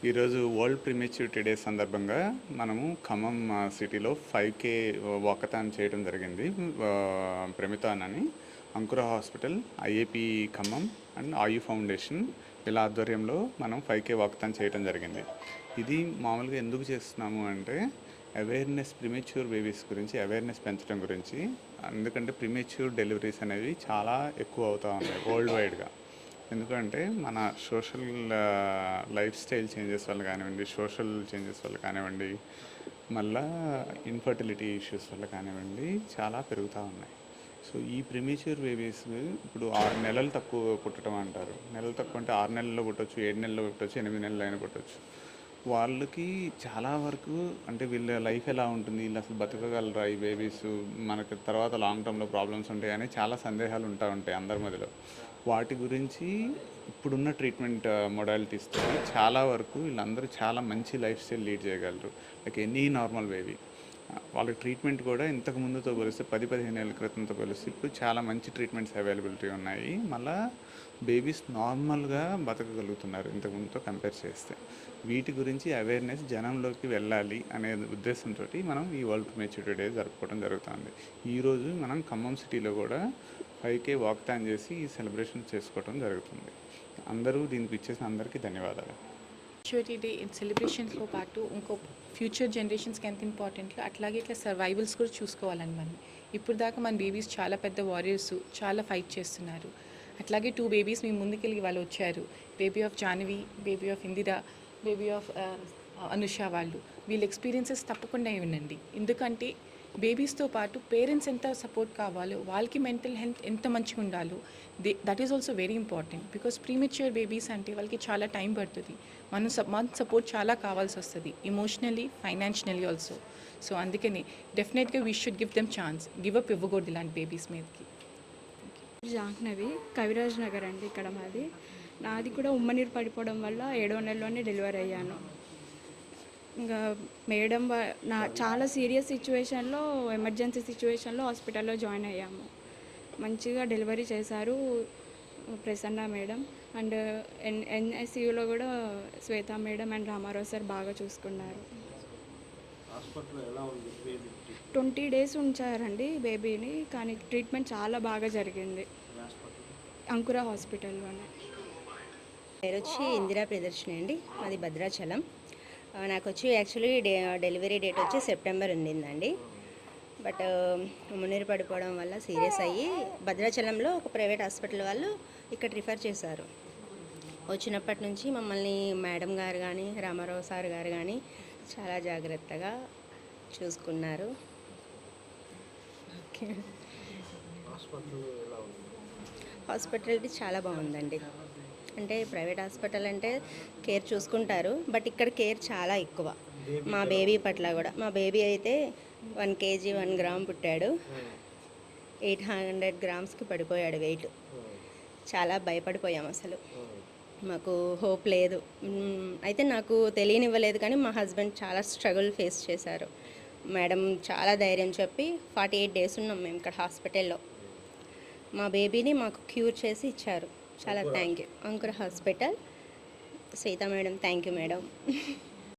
ఈరోజు world prematurity day సందర్భంగా మనము ఖమ్మం సిటీలో 5K వాకథాన్ చేయడం జరిగింది. ప్రమితాన్ అని అంకుర హాస్పిటల్, ఐఏపీ ఖమ్మం అండ్ ఆయు ఫౌండేషన్ వీళ్ళ ఆధ్వర్యంలో మనం 5K వాకథాన్ చేయడం జరిగింది. ఇది మామూలుగా ఎందుకు చేస్తున్నాము అంటే అవేర్నెస్, ప్రిమేచ్యూర్ బేబీస్ గురించి అవేర్నెస్ పెంచడం గురించి. ఎందుకంటే ప్రిమేచ్యూర్ డెలివరీస్ అనేవి చాలా ఎక్కువ అవుతూ ఉన్నాయి వరల్డ్ వైడ్గా. ఎందుకంటే మన సోషల్ లైఫ్ స్టైల్ చేంజెస్ వల్ల కానివ్వండి, సోషల్ చేంజెస్ వల్ల కానివ్వండి, మళ్ళా ఇన్ఫర్టిలిటీ ఇష్యూస్ వల్ల కానివ్వండి చాలా పెరుగుతూ ఉన్నాయి. సో ఈ ప్రిమేచ్యూర్ బేబీస్ ఇప్పుడు 6 నెలలు తక్కువ పుట్టడం అంటారు. నెలలు తక్కువ అంటే 6 నెలల్లో పుట్టవచ్చు, 7 నెలల్లో పుట్టవచ్చు, 8 నెలలు అయినా పుట్టవచ్చు. వాళ్ళకి చాలా వరకు అంటే వీళ్ళ లైఫ్ ఎలా ఉంటుంది, వీళ్ళు అసలు బతకగలరా ఈ బేబీస్, మనకి తర్వాత లాంగ్ టర్మ్లో ప్రాబ్లమ్స్ ఉంటాయని చాలా సందేహాలు ఉంటాయి అందరి మధ్యలో. వాటి గురించి ఇప్పుడున్న ట్రీట్మెంట్ మొడాలిటీస్తో చాలా వరకు వీళ్ళందరూ చాలా మంచి లైఫ్ స్టైల్ లీడ్ చేయగలరు. Like any normal baby. వాళ్ళకి ట్రీట్మెంట్ కూడా ఇంతకు ముందుతో పోలిస్తే 10-15 ఏళ్ళ క్రితంతో పోలిస్తే ఇప్పుడు చాలా మంచి ట్రీట్మెంట్స్ అవైలబిలిటీ ఉన్నాయి. మళ్ళీ బేబీస్ నార్మల్గా బతకగలుగుతున్నారు ఇంతకు ముందుతో కంపేర్ చేస్తే. వీటి గురించి అవేర్నెస్ జనంలోకి వెళ్ళాలి అనే ఉద్దేశంతో మనం ఈ వరల్డ్ ప్రిమేచ్యూరిటీ డే జరుపుకోవడం జరుగుతుంది. ఈరోజు మనం ఖమ్మం సిటీలో కూడా 5K వాకథాన్ చేసి ఈ సెలబ్రేషన్ చేసుకోవడం జరుగుతుంది. అందరూ దీనికి ఇచ్చేసిన అందరికీ ధన్యవాదాలు. ప్రిమేచ్యూరిటీ డే సెలబ్రేషన్స్తో పాటు ఇంకో ఫ్యూచర్ జనరేషన్స్కి ఎంత ఇంపార్టెంట్లో అట్లాగే ఇట్లా సర్వైవల్స్ కూడా చూసుకోవాలని మనం. ఇప్పుడు దాకా మన బేబీస్ చాలా పెద్ద వారియర్స్, చాలా ఫైట్ చేస్తున్నారు. అట్లాగే 2 బేబీస్ మీ ముందుకెళ్ళి వాళ్ళు వచ్చారు. Baby of Jahnavi, baby of Indira, baby of Anusha. వీళ్ళ ఎక్స్పీరియన్సెస్ తప్పకుండా వినండి. ఎందుకంటే బేబీస్తో పాటు పేరెంట్స్ ఎంత సపోర్ట్ కావాలో, వాళ్ళకి మెంటల్ హెల్త్ ఎంత మంచిగా ఉండాలో, that is also very important. Because premature babies అంటే వాళ్ళకి చాలా టైం పడుతుంది. మన సపోర్ట్ చాలా కావాల్సి వస్తుంది, ఎమోషనలీ, ఫైనాన్షియలీ ఆల్సో. సో అందుకని డెఫినెట్గా we should give them chance. Give up ఇవ్వకూడదు ఇలాంటి బేబీస్ మీదకి. జాహ్నవి, కవిరాజ్ నగర్ అండి ఇక్కడ మాది. నాది కూడా ఉమ్మనీరు పడిపోవడం వల్ల 7వ నెలలోనే డెలివరీ అయ్యాను. ఇంకా మేడం నా చాలా సీరియస్ సిచ్యువేషన్లో, ఎమర్జెన్సీ సిచ్యువేషన్లో హాస్పిటల్లో జాయిన్ అయ్యాము. మంచిగా డెలివరీ చేశారు ప్రసన్న మేడం. అండ్ ఎన్ఐసియూలో కూడా శ్వేత మేడం అండ్ రామారావు సార్ బాగా చూసుకున్నారు. 20 days ఉంచారండి బేబీని, కానీ ట్రీట్మెంట్ చాలా బాగా జరిగింది అంకుర హాస్పిటల్లోనే. పేరు వచ్చి ఇందిరా ప్రియదర్శిని అండి, మాది భద్రాచలం. నాకు వచ్చి యాక్చువల్లీ డెలివరీ డేట్ వచ్చి సెప్టెంబర్ ఉండిందండి. బట్ మున్నీరు పడిపోవడం వల్ల సీరియస్ అయ్యి భద్రాచలంలో ఒక ప్రైవేట్ హాస్పిటల్ వాళ్ళు ఇక్కడ రిఫర్ చేశారు. వచ్చినప్పటి నుంచి మమ్మల్ని మేడం గారు కానీ, రామారావు సార్ గారు కానీ చాలా జాగ్రత్తగా చూసుకున్నారు. ఓకే, హాస్పిటాలిటీ చాలా బాగుందండి. అంటే ప్రైవేట్ హాస్పిటల్ అంటే కేర్ చూసుకుంటారు, బట్ ఇక్కడ కేర్ చాలా ఎక్కువ మా బేబీ పట్ల కూడా. మా బేబీ అయితే 1 kg 1 gram పుట్టాడు. 800 grams పడిపోయాడు వెయిట్. చాలా భయపడిపోయాం, అసలు మాకు హోప్ లేదు. అయితే నాకు తెలియనివ్వలేదు, కానీ మా హస్బెండ్ చాలా స్ట్రగుల్ ఫేస్ చేశారు. మేడం చాలా ధైర్యం చెప్పి 48 days ఉన్నాం మేము ఇక్కడ హాస్పిటల్లో. మా బేబీని మాకు క్యూర్ చేసి ఇచ్చారు. చాలా థ్యాంక్ యూ అంకుర hospital, Shweta madam. Thank you madam.